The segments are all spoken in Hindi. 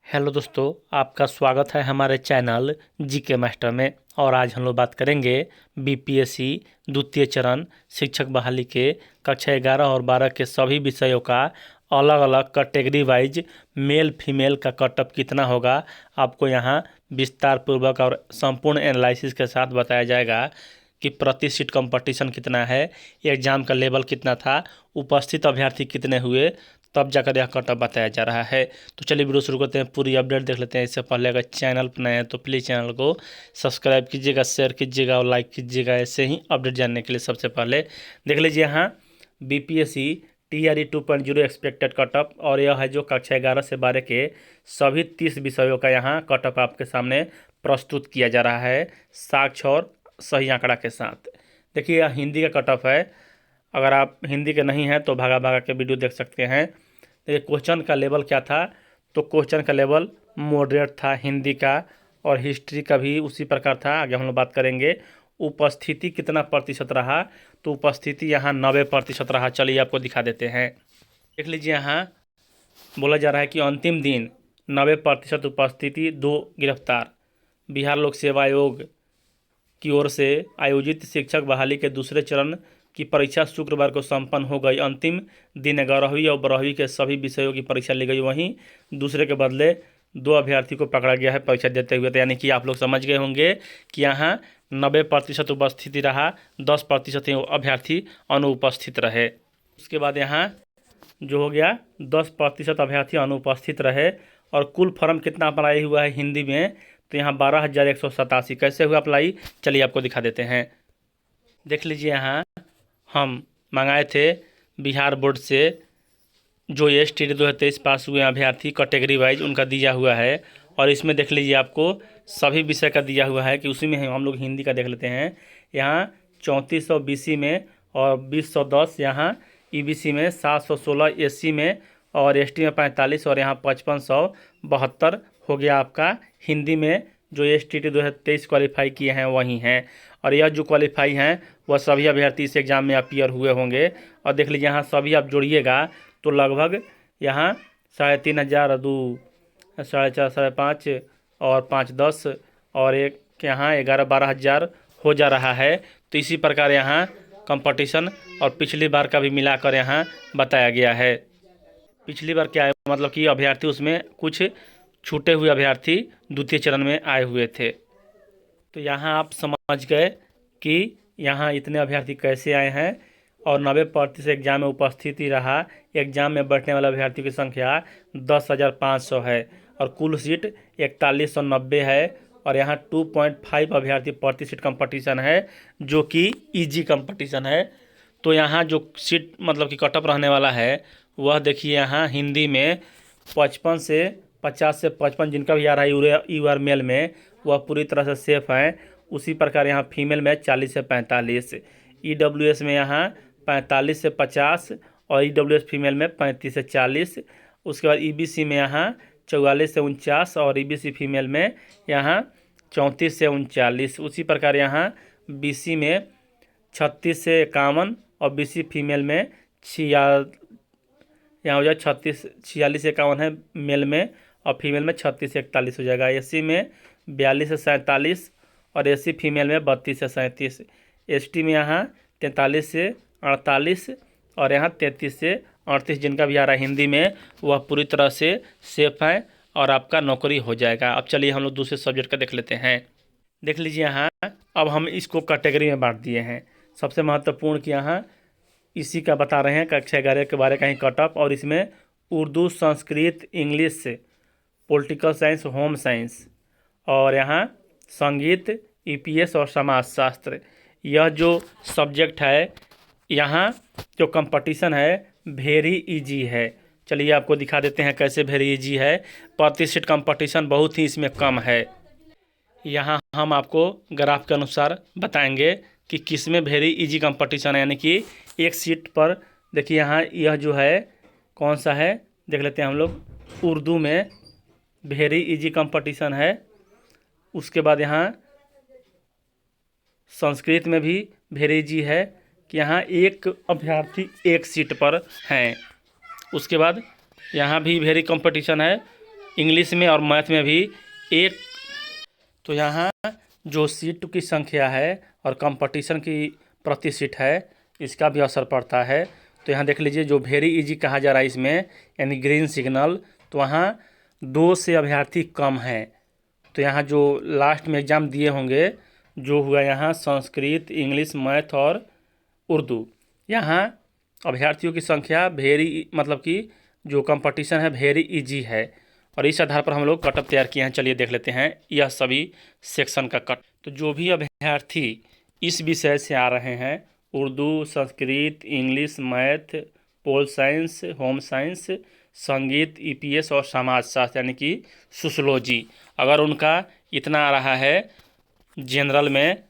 हेलो दोस्तों, आपका स्वागत है हमारे चैनल जीके मास्टर में। और आज हम लोग बात करेंगे बीपीएससी द्वितीय चरण शिक्षक बहाली के कक्षा 11 और 12 के सभी विषयों का अलग अलग कैटेगरी वाइज मेल फीमेल का कटअप कितना होगा, आपको यहाँ विस्तार पूर्वक और संपूर्ण एनालिसिस के साथ बताया जाएगा कि प्रति सीट कंपटीशन कितना है, एग्ज़ाम का लेवल कितना था, उपस्थित अभ्यर्थी कितने हुए, तब जाकर यह कटअप बताया जा रहा है। तो चलिए वीडियो शुरू करते हैं, पूरी अपडेट देख लेते हैं। इससे पहले अगर चैनल पर नए हैं तो प्लीज़ चैनल को सब्सक्राइब कीजिएगा, शेयर कीजिएगा और लाइक कीजिएगा। ऐसे ही अपडेट जानने के लिए सबसे पहले देख लीजिए यहाँ बीपीएससी TRE 2.0 एक्सपेक्टेड कटअप, और यह है जो कक्षा 11 से 12 के सभी 30 विषयों का यहाँ कटअप आपके सामने प्रस्तुत किया जा रहा है साक्ष्य और सही आंकड़ा के साथ। देखिए यह हिंदी का कटअप है, अगर आप हिंदी के नहीं हैं तो भागा भागा के वीडियो देख सकते हैं। देखिए क्वेश्चन का लेवल क्या था, तो क्वेश्चन का लेवल मॉडरेट था हिंदी का, और हिस्ट्री का भी उसी प्रकार था। आगे हम लोग बात करेंगे उपस्थिति कितना प्रतिशत रहा, तो उपस्थिति यहाँ 90% रहा। चलिए आपको दिखा देते हैं, देख लीजिए। यहाँ बोला जा रहा है कि अंतिम दिन 90% उपस्थिति। 2 गिरफ्तार। बिहार लोक सेवा आयोग की ओर से आयोजित शिक्षक बहाली के दूसरे चरण की परीक्षा शुक्रवार को संपन्न हो गई। अंतिम दिन 11वीं और 12वीं के सभी विषयों की परीक्षा ली गई। वहीं दूसरे के बदले 2 अभ्यर्थी को पकड़ा गया है परीक्षा देते हुए। तो यानी कि आप लोग समझ गए होंगे कि यहाँ 90% उपस्थिति रहा, 10% अभ्यर्थी अनुपस्थित रहे। उसके बाद यहाँ जो हो गया 10% अभ्यर्थी अनुपस्थित रहे। और कुल फॉर्म कितना अप्लाई हुआ है हिंदी में, तो यहाँ 12,187। कैसे हुआ अप्लाई, चलिए आपको दिखा देते हैं। देख लीजिए यहाँ हम मंगाए थे बिहार बोर्ड से जो STD 2023 पास हुए अभ्यर्थी कैटेगरी वाइज उनका दिया हुआ है। और इसमें देख लीजिए आपको सभी विषय का दिया हुआ है कि उसी में हम लोग हिंदी का देख लेते हैं। यहाँ 3400 BC में और 2010 यहाँ EBC में, 716 SC में और ST में 45 और यहाँ 5572 हो गया आपका हिंदी में। जो STD 2023 क्वालिफाई किए हैं वही हैं, और यह जो क्वालिफाई हैं वह सभी अभ्यर्थी इस एग्ज़ाम में अपीयर हुए होंगे। और देख लीजिए यहाँ सभी आप जोड़िएगा तो लगभग यहाँ 3,500, 2, 4,500, 5,500 और 5,10 और एक यहाँ 11-12 हज़ार हो जा रहा है। तो इसी प्रकार यहाँ कंपटीशन और पिछली बार का भी मिलाकर यहाँ बताया गया है। पिछली बार क्या है, मतलब कि अभ्यर्थी उसमें कुछ छूटे हुए अभ्यर्थी द्वितीय चरण में आए हुए थे। तो यहाँ आप समझ गए कि यहाँ इतने अभ्यर्थी कैसे आए हैं। और 90% एग्जाम में उपस्थिति रहा। एग्जाम में बैठने वाले अभ्यर्थियों की संख्या 10,500 है और कुल सीट 4190 है। और यहाँ 2.5 अभ्यर्थी प्रति सीट कंपटीशन है, जो कि इजी कंपटीशन है। तो यहाँ जो सीट मतलब कि कटअप रहने वाला है वह देखिए यहाँ हिंदी में 50 से 55 जिनका भी आ रहा है UR मेल में वह पूरी तरह से सेफ हैं। उसी प्रकार यहाँ फीमेल में 40 से 45, EWS में यहाँ 45 से 50 और EWS फीमेल में 35 से 40। उसके बाद EBC में यहाँ 44 से 49 और EBC फीमेल में यहाँ 34 से 39। उसी प्रकार यहाँ BC में 36 से 51 और BC फीमेल में यहाँ हो जाएगा 46 से 51 है मेल में, और फीमेल में 36 से 41 हो जाएगा। SC में 42 से 47 और SC फीमेल में 32 से 37। ST में यहाँ 43 से 48 और यहाँ 33 से 38 जिनका भी आ रहा है हिंदी में वह पूरी तरह से सेफ है और आपका नौकरी हो जाएगा। अब चलिए हम लोग दूसरे सब्जेक्ट का देख लेते हैं। देख लीजिए यहाँ अब हम इसको कैटेगरी में बांट दिए हैं। सबसे महत्वपूर्ण कि यहाँ इसी का बता रहे हैं कक्षा 11 के बारे का ही कटअप, और इसमें Urdu, Sanskrit, English, political science, home science और यहाँ संगीत, EPS और समाजशास्त्र, यह जो सब्जेक्ट है यहाँ जो कंपटीशन है वेरी इजी है। चलिए आपको दिखा देते हैं कैसे वेरी इजी है। प्रति सीट कंपटीशन बहुत ही इसमें कम है। यहाँ हम आपको ग्राफ के अनुसार बताएंगे कि किस में वेरी इजी कंपटीशन है, यानी कि एक सीट पर देखिए यहाँ यह जो है कौन सा है देख लेते हैं हम लोग। उर्दू में वेरी इजी कंपटीशन है। उसके बाद यहाँ संस्कृत में भी वेरी इजी है कि यहाँ एक अभ्यर्थी एक सीट पर हैं। उसके बाद यहाँ भी वेरी कंपटीशन है। इंग्लिश में और मैथ में भी एक। तो यहाँ जो सीट की संख्या है और कंपटीशन की प्रति सीट है, इसका भी असर पड़ता है। तो यहाँ देख लीजिए, जो वेरी इजी कहा जा रहा है इसमें, यानी ग्रीन सिग्नल, तो वहाँ 2 से अभ्यर्थी कम हैं। तो यहाँ जो लास्ट में एग्ज़ाम दिए होंगे, जो हुआ यहाँ संस्कृत, इंग्लिश, मैथ और उर्दू, यहाँ अभ्यर्थियों की संख्या वेरी, मतलब कि जो कंपटीशन है वेरी इजी है। और इस आधार पर हम लोग कटअप तैयार किए हैं। चलिए देख लेते हैं यह सभी सेक्शन का कट। तो जो भी अभ्यर्थी इस विषय से आ रहे हैं, Urdu, Sanskrit, English, math, pol science, home science, संगीत, ईपीएस और समाजशास्त्र यानी कि सोशलॉजी, अगर उनका इतना आ रहा है जनरल में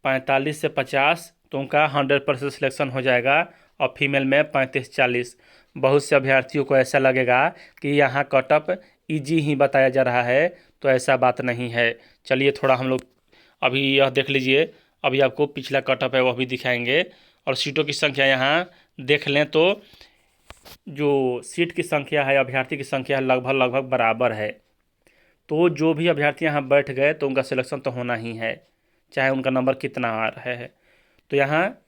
45 से 50, तो उनका 100% सिलेक्शन हो जाएगा। और फीमेल में 35-40। बहुत से अभ्यर्थियों को ऐसा लगेगा कि यहाँ कटअप इजी ही बताया जा रहा है, तो ऐसा बात नहीं है। चलिए थोड़ा हम लोग अभी यह देख लीजिए, अभी आपको पिछला कटअप है वह भी दिखाएंगे। और सीटों की संख्या यहाँ देख लें तो जो सीट की संख्या है, अभ्यर्थी की संख्या लगभग बराबर है। तो जो भी अभ्यर्थी यहाँ बैठ गए तो उनका सिलेक्शन तो होना ही है, चाहे उनका नंबर कितना आ रहा है। तो यहाँ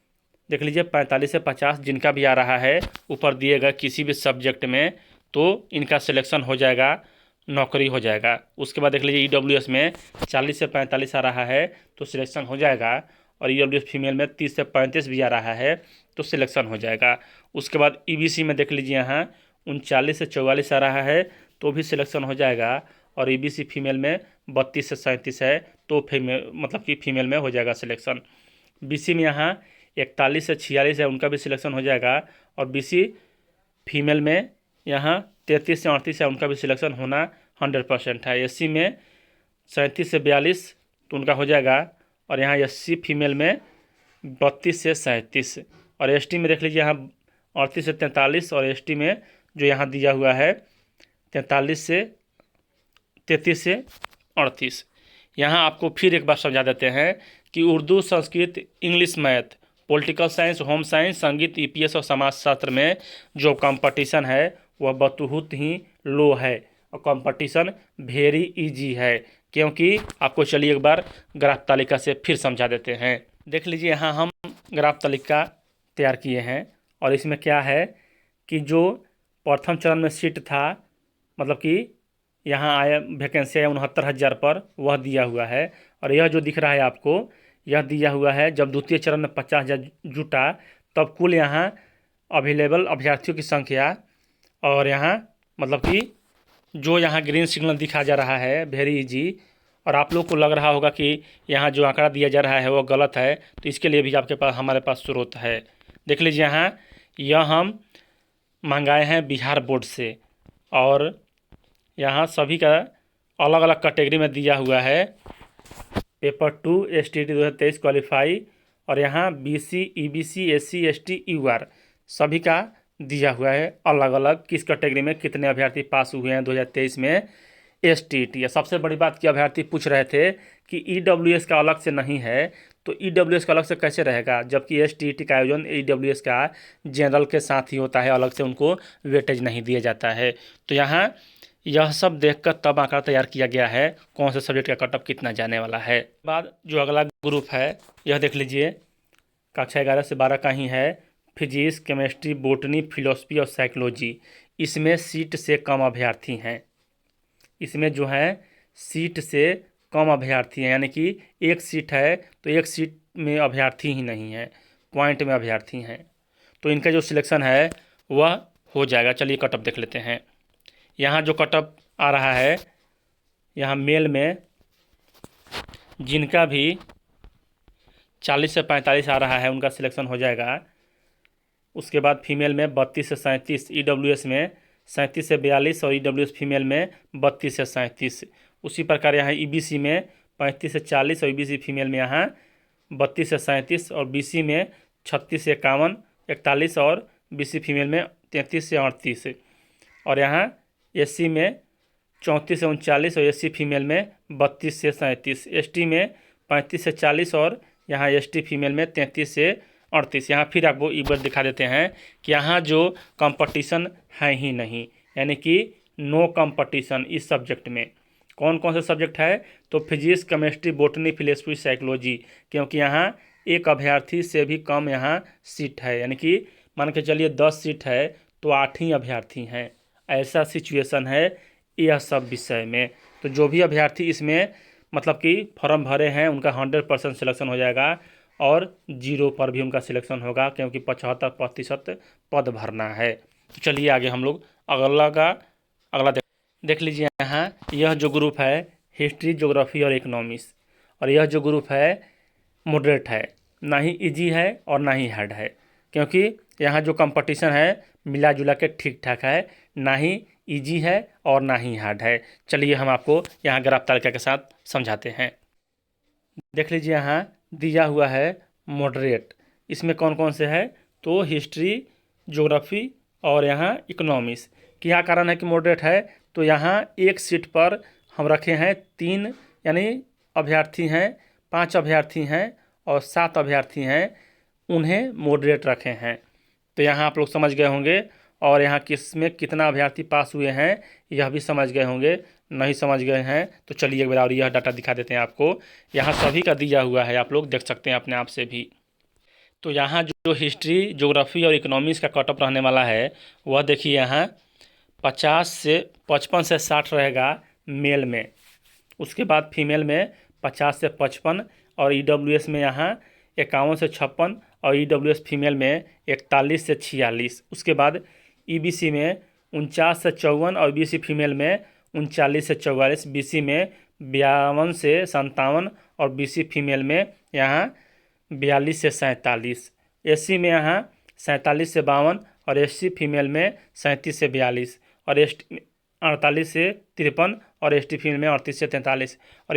देख लीजिए 45 से 50 जिनका भी आ रहा है ऊपर दिए गए किसी भी सब्जेक्ट में, तो इनका सिलेक्शन हो जाएगा, नौकरी हो जाएगा। उसके बाद देख लीजिए ईडब्ल्यूएस में 40 से 45 आ रहा है तो सिलेक्शन हो जाएगा। और ईडब्ल्यूएस फीमेल में 30 से 35 भी आ रहा है तो सिलेक्शन हो जाएगा। उसके बाद ईबीसी में देख लीजिए यहाँ 39 से 44 आ रहा है तो भी सिलेक्शन हो जाएगा। और ईबीसी फीमेल में 32 से 37 है तो फीमेल, मतलब कि फीमेल में हो जाएगा सिलेक्शन। बीसी में यहाँ 41 से 46 है, उनका भी सिलेक्शन हो जाएगा। और बीसी फीमेल में यहाँ 33 से 38 है, उनका भी सिलेक्शन होना 100% है। एससी में 37 से 42 तो उनका हो जाएगा। और यहाँ एससी फीमेल में 32 से 37। और एसटी में देख लीजिए यहाँ 38 से 43। और एसटी में जो यहाँ दिया हुआ है 33 से 38। यहाँ आपको फिर एक बार समझा देते हैं कि Urdu, Sanskrit, English, math, political science, home science, संगीत, ईपीएस और समाजशास्त्र में जो कंपटीशन है वह बहुत ही लो है और कंपटीशन वेरी इजी है। क्योंकि आपको चलिए एक बार ग्राफ तालिका से फिर समझा देते हैं। देख लीजिए यहाँ हम ग्राफ तालिका तैयार किए हैं और इसमें क्या है कि जो प्रथम चरण में सीट था, मतलब कि यहाँ आया वैकेंसी आया 69,000 पर, वह दिया हुआ है। और यह जो दिख रहा है आपको, यह दिया हुआ है जब द्वितीय चरण में 50,000 जुटा तब कुल यहाँ अवेलेबल अभ्यर्थियों की संख्या। और यहाँ मतलब कि जो यहाँ ग्रीन सिग्नल दिखा जा रहा है वेरी इजी, और आप लोग को लग रहा होगा कि यहाँ जो आंकड़ा दिया जा रहा है वो गलत है, तो इसके लिए भी आपके पास हमारे पास स्रोत है। देख लीजिए यहाँ यह हम मंगाए हैं बिहार बोर्ड से। और यहाँ सभी का अलग अलग कैटेगरी में दिया हुआ है। पेपर 2 STT 2023 क्वालिफाई, और यहाँ BC, EBC, SC, ST, UR सभी का दिया हुआ है अलग अलग किस कैटेगरी में कितने अभ्यर्थी पास हुए हैं 2023 में STT। सबसे बड़ी बात कि अभ्यर्थी पूछ रहे थे कि EWS का अलग से नहीं है, तो EWS का अलग से कैसे रहेगा, जबकि STT का आयोजन EWS का जनरल के साथ ही होता है, अलग से उनको वेटेज नहीं दिया जाता है। तो यहाँ यह सब देखकर तब आंकड़ा तैयार किया गया है कौन से सब्जेक्ट का कटअप कितना जाने वाला है। बाद जो अगला ग्रुप है यह देख लीजिए, कक्षा 11 से 12 का ही है। फिजिक्स, केमिस्ट्री, बॉटनी, फिलोसफी और साइकोलॉजी। इसमें सीट से कम अभ्यर्थी हैं। इसमें जो है सीट से कम अभ्यर्थी हैं, यानी कि एक सीट है तो एक सीट में अभ्यर्थी ही नहीं है, पॉइंट में अभ्यर्थी हैं। तो इनका जो सिलेक्शन है वह हो जाएगा। चलिए कटअप देख लेते हैं। यहाँ जो कटअप आ रहा है, यहाँ मेल में जिनका भी 40 से 45 आ रहा है उनका सिलेक्शन हो जाएगा। उसके बाद फीमेल में 32 से 37, EWS में 37 से 42 और EWS फीमेल में 32 से 37। उसी प्रकार यहाँ EBC में 35 से 40 और EBC फीमेल में यहाँ 32 से 37 और BC में 36 से 51, 41 और BC फीमेल में 33 से 38। और यहाँ SC में 34 से 39 और SC फीमेल में 32 से 37, ST में 35 से 40 और यहाँ ST फीमेल में 33 से 38। यहाँ फिर आपको एक बार दिखा देते हैं कि यहाँ जो कंपटीशन है ही नहीं, यानी कि नो कंपटीशन इस सब्जेक्ट में। कौन कौन से सब्जेक्ट है? तो physics, chemistry, botany, philosophy, psychology, क्योंकि यहाँ एक अभ्यर्थी से भी कम यहाँ सीट है, यानी कि मान के चलिए 10 सीट है तो 8 ही अभ्यर्थी हैं। ऐसा सिचुएशन है यह सब विषय में। तो जो भी अभ्यर्थी इसमें मतलब कि फॉर्म भरे हैं उनका 100% सिलेक्शन हो जाएगा और 0 पर भी उनका सिलेक्शन होगा, क्योंकि 75% पद भरना है। तो चलिए आगे हम लोग अगला देख लीजिए। यहाँ यह जो ग्रुप है हिस्ट्री, ज्योग्राफी और इकोनॉमिक्स, और यह जो ग्रुप है मॉडरेट है, ना ही इजी है और ना ही हार्ड है, क्योंकि यहाँ जो कंपटीशन है मिला जुला के ठीक ठाक है, ना ही इजी है और ना ही हार्ड है। चलिए हम आपको यहाँ ग्राफ तालिका के साथ समझाते हैं। देख लीजिए यहाँ दिया हुआ है मॉडरेट, इसमें कौन कौन से है? तो हिस्ट्री, ज्योग्राफी और यहाँ इकोनॉमिक्स। क्या कारण है कि मॉडरेट है? तो यहाँ एक सीट पर हम रखे हैं 3 यानी अभ्यर्थी हैं, 5 अभ्यर्थी हैं और 7 अभ्यर्थी हैं, उन्हें मॉडरेट रखे हैं। तो यहाँ आप लोग समझ गए होंगे, और यहाँ किस में कितना अभ्यर्थी पास हुए हैं यह भी समझ गए होंगे। नहीं समझ गए हैं तो चलिए एक बार और यह डाटा दिखा देते हैं आपको। यहाँ सभी का दिया हुआ है, आप लोग देख सकते हैं अपने आप से भी। तो यहाँ जो हिस्ट्री, ज्योग्राफी और इकोनॉमिक्स का कटअप रहने वाला है वह देखिए यहाँ 55 से 60 रहेगा मेल में, उसके बाद फीमेल में 50 से 55 और ईडब्ल्यूएस में यहाँ 51 से 56 और ईडब्ल्यूएस फीमेल में 41 से 46। उसके बाद ईबीसी में 49 से 54 और बीसी फीमेल में 39 से 44, बीसी में 52 से 57 और बीसी फीमेल में यहाँ 42 से 47, एससी में यहाँ 47 से 52 और एससी फीमेल में 37 से 42 और एसटी 48 से 53 और एसटी फीमेल में 38 से 43। और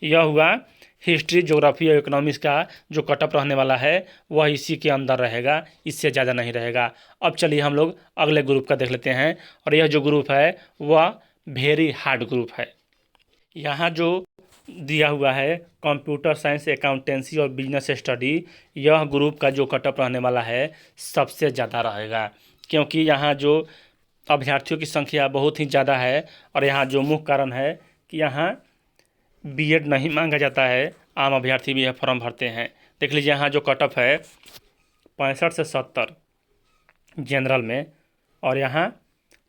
यह हुआ हिस्ट्री, ज्योग्राफी और इकोनॉमिक्स का जो कटअप रहने वाला है वह इसी के अंदर रहेगा, इससे ज़्यादा नहीं रहेगा। अब चलिए हम लोग अगले ग्रुप का देख लेते हैं, और यह जो ग्रुप है वह वेरी हार्ड ग्रुप है। यहाँ जो दिया हुआ है कंप्यूटर साइंस, अकाउंटेंसी और बिजनेस स्टडी, यह ग्रुप का जो कटअप रहने वाला है सबसे ज़्यादा रहेगा, क्योंकि यहाँ जो अभ्यर्थियों की संख्या बहुत ही ज़्यादा है। और यहाँ जो मुख्य कारण है कि यहाँ बीएड नहीं मांगा जाता है, आम अभ्यर्थी भी यह फॉर्म भरते हैं। देख लीजिए यहाँ जो कटअप है 65 से 70 जनरल में, और यहाँ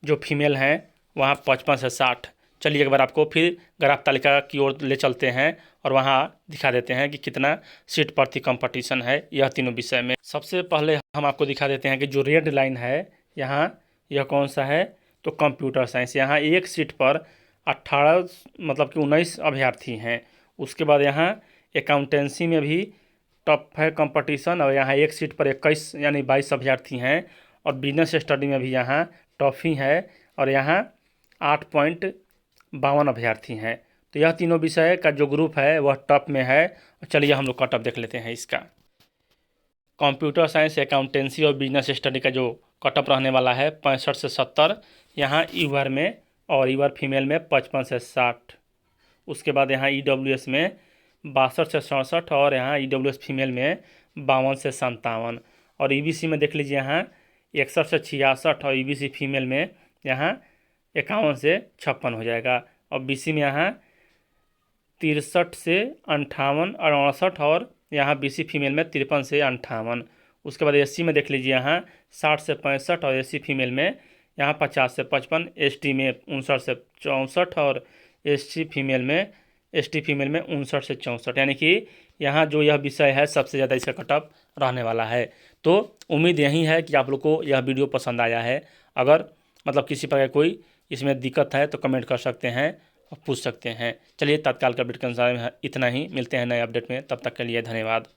जो फीमेल हैं वहाँ 55 से 60। चलिए एक बार आपको फिर ग्राफ तालिका की ओर ले चलते हैं और वहाँ दिखा देते हैं कि कितना सीट प्रति कंपटीशन है यह तीनों विषय में। सबसे पहले हम आपको दिखा देते हैं कि जो रेड लाइन है यहाँ यह कौन सा है? तो कंप्यूटर साइंस। यहाँ एक सीट पर 18 मतलब कि 19 अभ्यर्थी हैं। उसके बाद यहाँ अकाउंटेंसी में भी टफ है कंपटीशन, और यहाँ एक सीट पर 21 यानी 22 अभ्यर्थी हैं। और बिजनेस स्टडी में भी यहाँ टफ ही है, और यहाँ 8.52 अभ्यर्थी हैं। तो यह तीनों विषय का जो ग्रुप है वह टॉप में है। चलिए हम लोग कटअप देख लेते हैं इसका। कंप्यूटर साइंस, अकाउंटेंसी और बिजनेस स्टडी का जो कटअप रहने वाला है 65 से 70, यहाँ ईवर में और ईवर फीमेल में 55 से 60। उसके बाद यहाँ ईडब्ल्यूएस में 62 से 67 और यहाँ ईडब्ल्यूएस फीमेल में 52 से 57। और ईबीसी में देख लीजिए यहाँ 61 से 66 और ईबीसी फीमेल में यहाँ 51 से 56 हो जाएगा। और बीसी में यहाँ 63 से 58 और 68 और यहाँ बीसी फीमेल में 53 से 58। उसके बाद एससी में देख लीजिए यहाँ 60 से 65 और एससी फीमेल में यहाँ 50 से 55, एसटी में 59 से 64 और एसटी फीमेल में 59 से 64। यानी कि यहाँ जो यह विषय है सबसे ज़्यादा इसका कटअप रहने वाला है। तो उम्मीद यही है कि आप लोग को यह वीडियो पसंद आया है। अगर मतलब किसी प्रकार कोई इसमें दिक्कत है तो कमेंट कर सकते हैं और पूछ सकते हैं। चलिए तत्काल का अपडेट के अनुसार इतना ही, मिलते हैं नए अपडेट में, तब तक के लिए धन्यवाद।